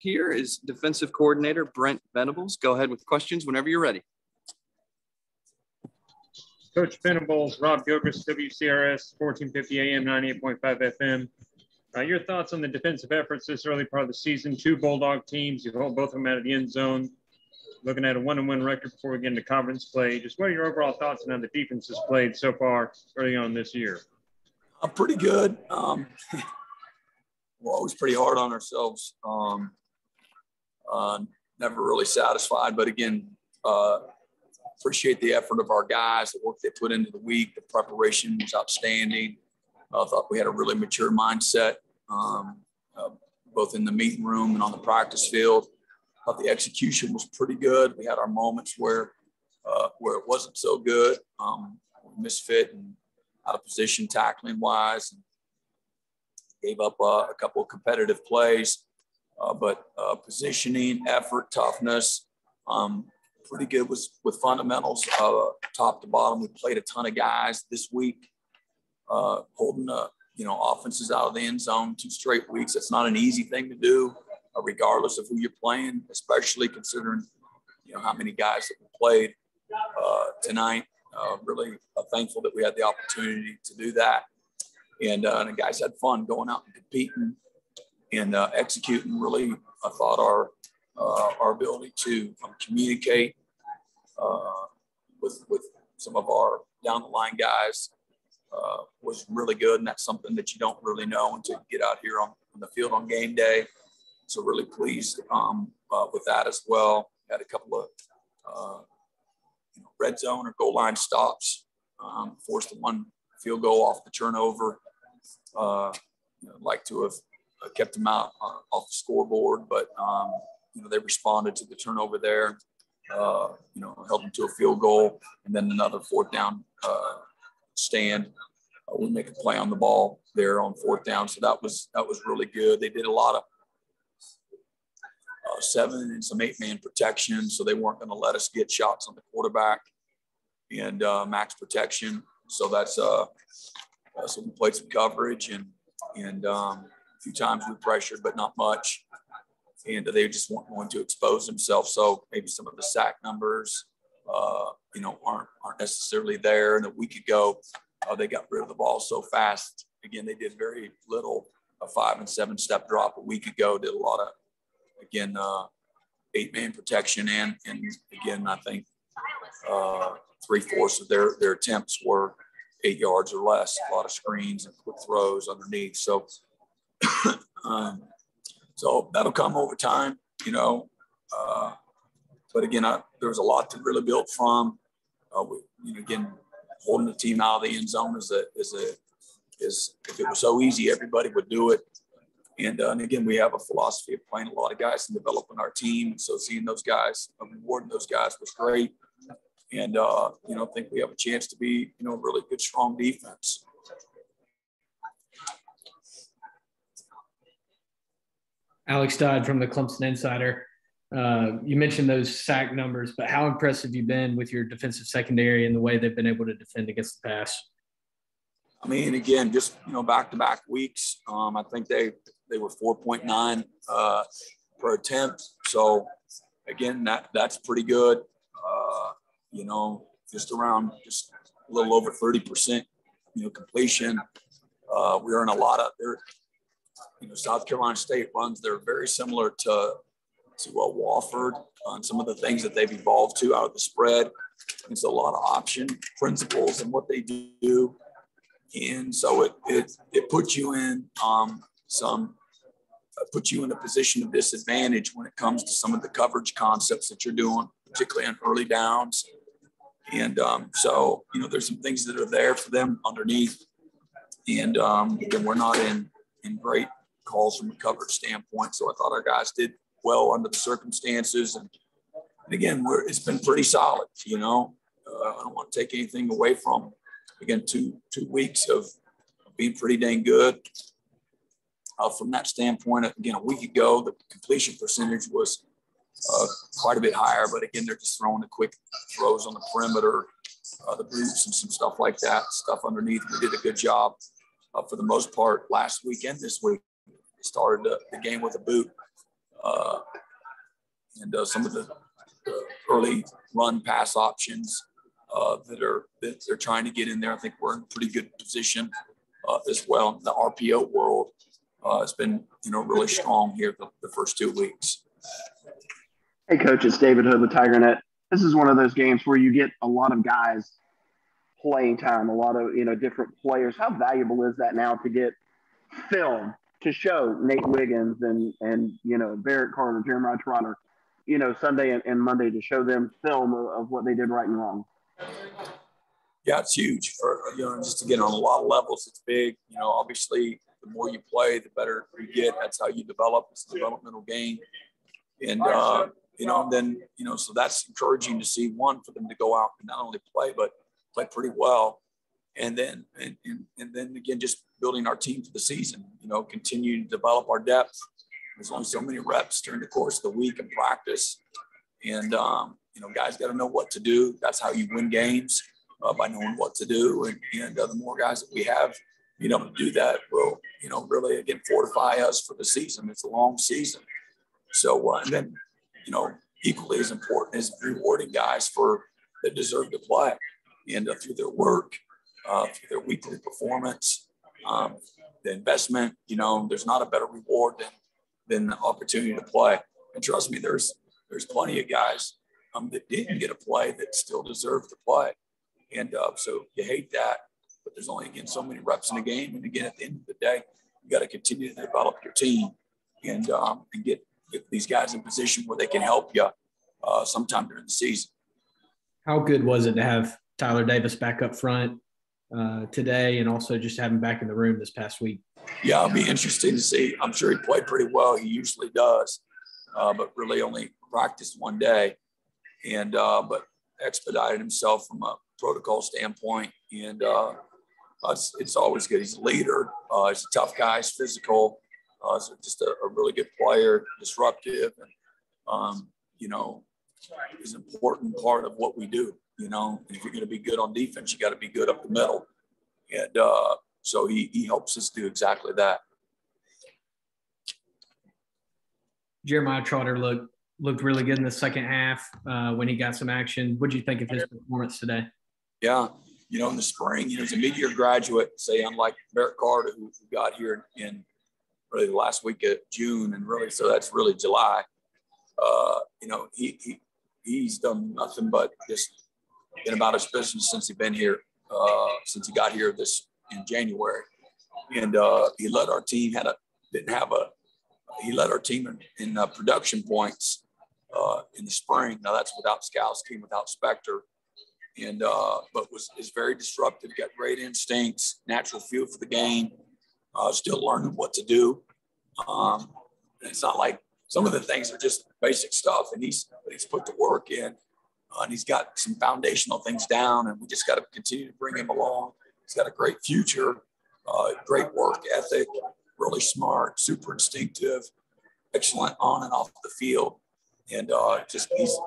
here is defensive coordinator Brent Venables. Go ahead with questions whenever you're ready. Coach Venables, Rob Gilchrist, WCRS, 1450 AM, 98.5 FM. Your thoughts on the defensive efforts this early part of the season? Two Bulldog teams, you hold both of them out of the end zone. Looking at a 1-1 record before we get into conference play. Just what are your overall thoughts on how the defense has played so far early on this year? Pretty good. We're always pretty hard on ourselves. Never really satisfied, but again, appreciate the effort of our guys, the work they put into the week. The preparation was outstanding. I thought we had a really mature mindset, both in the meeting room and on the practice field. I thought the execution was pretty good. We had our moments where it wasn't so good, misfit and out of position tackling wise, and gave up a couple of competitive plays, but positioning, effort, toughness, pretty good with fundamentals, top to bottom. We played a ton of guys this week, holding offenses out of the end zone 2 straight weeks. It's not an easy thing to do, regardless of who you're playing, especially considering how many guys that we played tonight. Really thankful that we had the opportunity to do that, and the guys had fun going out and competing and executing. Really, I thought our ability to communicate with some of our down the line guys was really good, and that's something that you don't really know until you get out here on the field on game day. So really pleased with that as well. Had a couple of red zone or goal line stops, forced the 1 field goal off the turnover. Like to have kept them out off the scoreboard, but they responded to the turnover there. Held them to a field goal, and then another 4th down stand. We make a play on the ball there on 4th down, so that was really good. They did a lot of 7 and some 8-man protection, so they weren't going to let us get shots on the quarterback and max protection. So that's so we played some coverage and a few times we pressured, but not much. And they just weren't going to expose themselves. So maybe some of the sack numbers, aren't necessarily there. And a week ago, they got rid of the ball so fast. Again, they did very little. A 5 and 7 step drop a week ago. Did a lot of, 8-man protection. And again, I think 3/4 of their attempts were 8 yards or less. A lot of screens and quick throws underneath. So, so that'll come over time, but again, there was a lot to really build from. Again, holding the team out of the end zone is if it was so easy, everybody would do it. And again, we have a philosophy of playing a lot of guys and developing our team. And so seeing those guys, rewarding those guys was great. And, I think we have a chance to be, a really good, strong defense. Alex Dodd from the Clemson Insider. You mentioned those sack numbers, but how impressive have you been with your defensive secondary and the way they've been able to defend against the pass? I mean, again, just, back-to-back weeks, I think they were 4.9 per attempt. So, again, that's pretty good. Just a little over 30%, completion. We're in a lot of there. South Carolina State runs, they're very similar to Wofford on some of the things that they've evolved to out of the spread. It's a lot of option principles and what they do. And so it puts you in puts you in a position of disadvantage when it comes to some of the coverage concepts that you're doing, particularly on early downs. And so, there's some things that are there for them underneath. And again, we're not in great calls from a coverage standpoint. So I thought our guys did well under the circumstances. And again, it's been pretty solid, I don't want to take anything away from, again, two weeks of being pretty dang good. From that standpoint, again, a week ago, the completion percentage was quite a bit higher, but again, they're just throwing the quick throws on the perimeter, the boots and some stuff like that, stuff underneath. We did a good job for the most part last week and this week. We started the game with a boot. and some of the early run pass options that they're trying to get in there. I think we're in a pretty good position as well. The RPO world has been, really strong here the first 2 weeks. Hey, Coach, it's David Hood with TigerNet. This is one of those games where you get a lot of guys playing time, a lot of, different players. How valuable is that now to get film to show Nate Wiggins and Barrett Carter, Jeremiah Trotter, Sunday and Monday, to show them film of what they did right and wrong? Yeah, it's huge for, just to get on a lot of levels. It's big. Obviously, the more you play, the better you get. That's how you develop. It's a developmental game. And, so that's encouraging to see, one, for them to go out and not only play, but play pretty well. And then, and then again, just building our team for the season, continue to develop our depth. There's only so many reps during the course of the week and practice. And, guys got to know what to do. That's how you win games, by knowing what to do. And the more guys that we have, to do that will, really, again, fortify us for the season. It's a long season. So, and then, equally as important is rewarding guys that deserve to play, and through their work, through their weekly performance, the investment. There's not a better reward than the opportunity to play. And trust me, there's plenty of guys that didn't get a play that still deserve to play. And so you hate that, but there's only, again, so many reps in a game. And again, at the end of the day, you got to continue to develop your team and get these guys in position where they can help you sometime during the season. How good was it to have Tyler Davis back up front today, and also just have him back in the room this past week? Yeah, it'll be interesting to see. I'm sure he played pretty well. He usually does, but really only practiced one day, and but expedited himself from a protocol standpoint. And it's always good. He's a leader. He's a tough guy. He's physical. So just a really good player, disruptive, and is an important part of what we do. If you're going to be good on defense, you got to be good up the middle, and so he helps us do exactly that. Jeremiah Trotter looked really good in the second half when he got some action. What did you think of his performance today? Yeah, in the spring, he's a mid-year graduate. Say, unlike Barrett Carter, who got here in really the last week of June, and really, so that's really July. He's done nothing but just been about his business since he's been here, since he got here in January. And he led our team, he led our team in production points in the spring. Now that's without Skowski, without Spector. And but is very disruptive, got great instincts, natural feel for the game, still learning what to do. It's not like some of the things are just basic stuff, and he's put the work in, and he's got some foundational things down, and we just got to continue to bring him along. He's got a great future, great work ethic, really smart, super instinctive, excellent on and off the field, and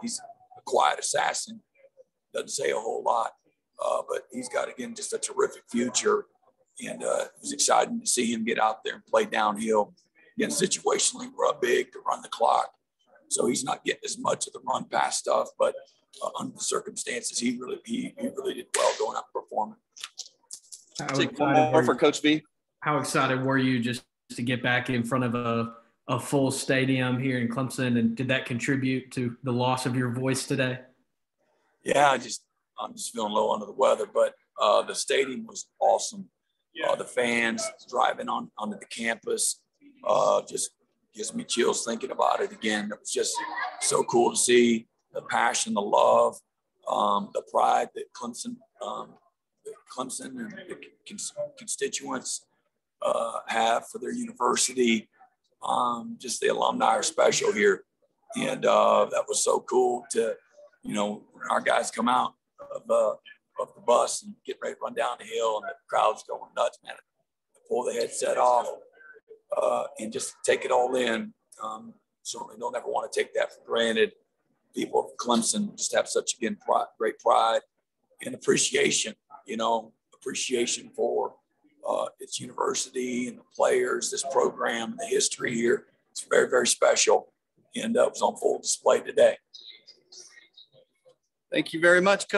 he's a quiet assassin. Doesn't say a whole lot, but he's got, again, just a terrific future, and it was exciting to see him get out there and play downhill. Again, situationally, we're up big to run the clock, so he's not getting as much of the run pass stuff. But under the circumstances, he really did well going out and performing. Take one more for Coach V. How excited were you just to get back in front of a full stadium here in Clemson, and did that contribute to the loss of your voice today? Yeah, I'm just feeling low under the weather, but the stadium was awesome. The fans driving onto the campus. Just gives me chills thinking about it again. It was just so cool to see the passion, the love, the pride that Clemson and the constituents have for their university. Just the alumni are special here. And that was so cool to, when our guys come out of the bus and get ready to run down the hill and the crowd's going nuts, man. Pull the headset off. And just take it all in. Certainly don't ever want to take that for granted. People of Clemson just have such, again, great pride and appreciation, appreciation for its university and the players, this program, the history here. It's very, very special. and was on full display today. Thank you very much, Coach.